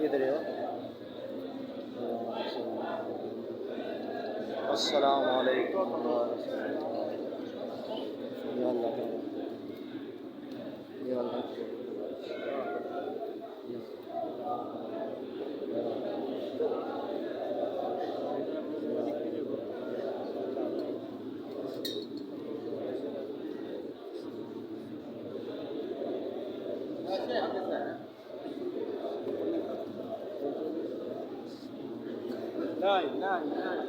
इधर हो। अस्सलाम वालेकुम। نايم نايم نايم.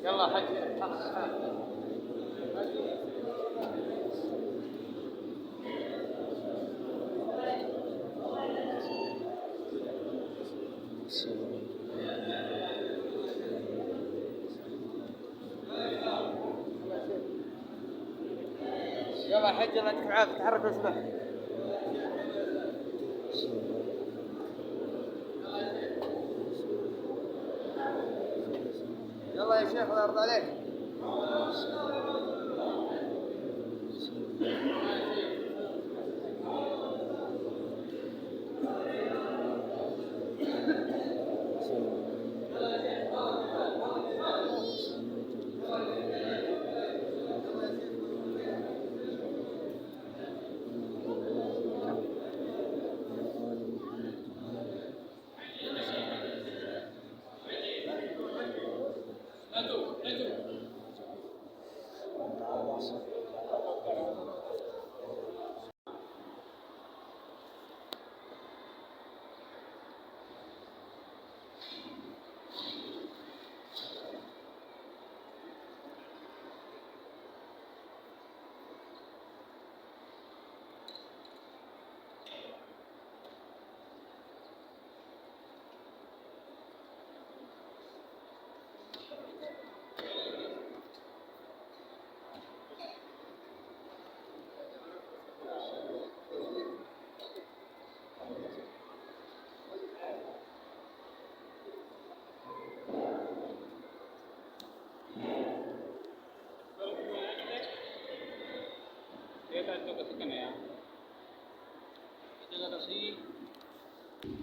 يلا حج. يلا حج الله يعطيك العافية. تحرك واسمع. يلا يا شيخ الله يرضى عليك.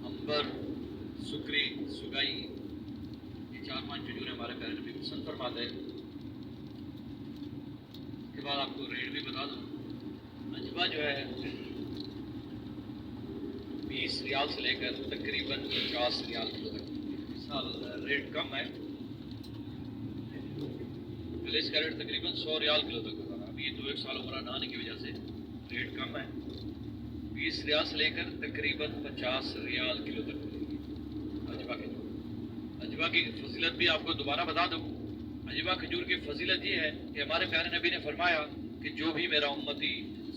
अंबर, सुकरी, सुगाई, ये 4-5 खजूर हमारे प्यारे नबी पसंद फरमाते हैं। उसके बाद आपको रेट भी बता दूँ। अजवा जो है 20 रियाल से लेकर तकरीबन 50 रियाल किलो तक। इस साल रेट कम है, पहले इसका रेट तकरीबन 100 रियाल किलो तक होता था। अभी 2-1 साल उम्र ना आने की वजह से रेट कम है। 20 रियाल से लेकर तकरीबन 50 रियाल किलो तक मिलेगी अजवा खजूर। अजवा की फजीलत भी आपको दोबारा बता दूँ। अजवा खजूर की फजीलत ये है कि हमारे प्यारे नबी ने फरमाया कि जो भी मेरा उम्मती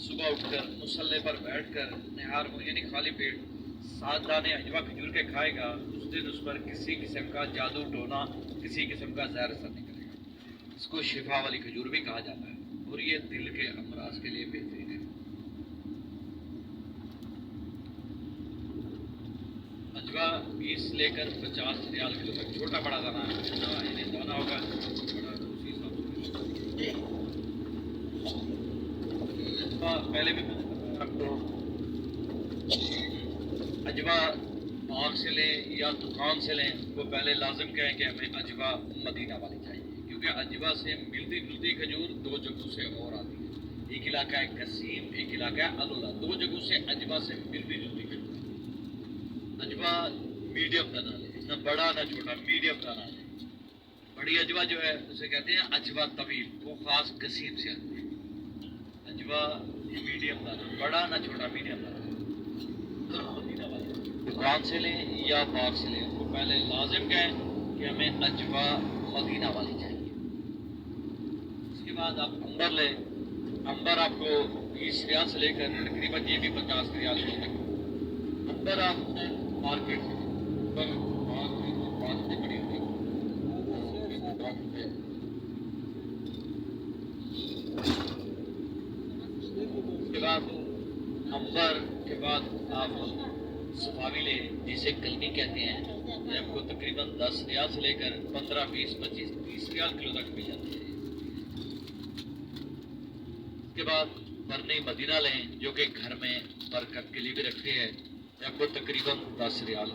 सुबह उठकर मुसल्ले पर बैठकर निहार यानी खाली पेट 7 दाने अजवा खजूर के खाएगा, उस दिन उस पर किसी किस्म का जादू टोना, किसी किस्म का जहर असर नहीं करेगा। इसको शिफा वाली खजूर भी कहा जाता है और ये दिल के अमराज के लिए बेहतरीन है। अजवा 20 लेकर 50 रियाल किलो तक। छोटा बड़ा दाना है, यानी दाना होगा बड़ा, उसी हिसाब से। पहले भी आपको अजवा बाग से लें या दुकान से लें, वो पहले लाजिम कहें कि हमें अजवा मदीना वाली चाहिए, क्योंकि अजवा से मिलती जुलती खजूर 2 जगहों से और आती है। एक इलाका है कसीम, एक इलाका है अलोला। 2 जगहों से अजवा से मिलती जुलती खजूर। अजवा मीडियम दाना ले, ना बड़ा ना छोटा, मीडियम दाना ले। बड़ी अजवा जो है उसे कहते हैं अजवा तवील, वो खास कसीम से आती है। अजवा मीडियम दाना, बड़ा ना छोटा, मीडियम दाना। दुकान से लें या बाग से लें, तो पहले लाजिम कहें कि हमें अजवा मदीना वाली चाहिए। उसके बाद आप अंबर लें। अंबर आपको 20 रियाल से लेकर तकरीबन ये भी 50 रियाल तक। अंबर आप मार्केट पर बात से बड़ी होती है। मंबर के बाद आप सफावी लें जिसे कलमी कहते हैं, ये आपको तकरीबन 10 रियाल से लेकर 15, 20, 25, 30 रियाल किलो तक मिल जाती है। उसके बाद बरनी मदीना लें जो कि घर में बरकत के लिए भी रखते हैं, ये आपको तकरीबन 10 रियाल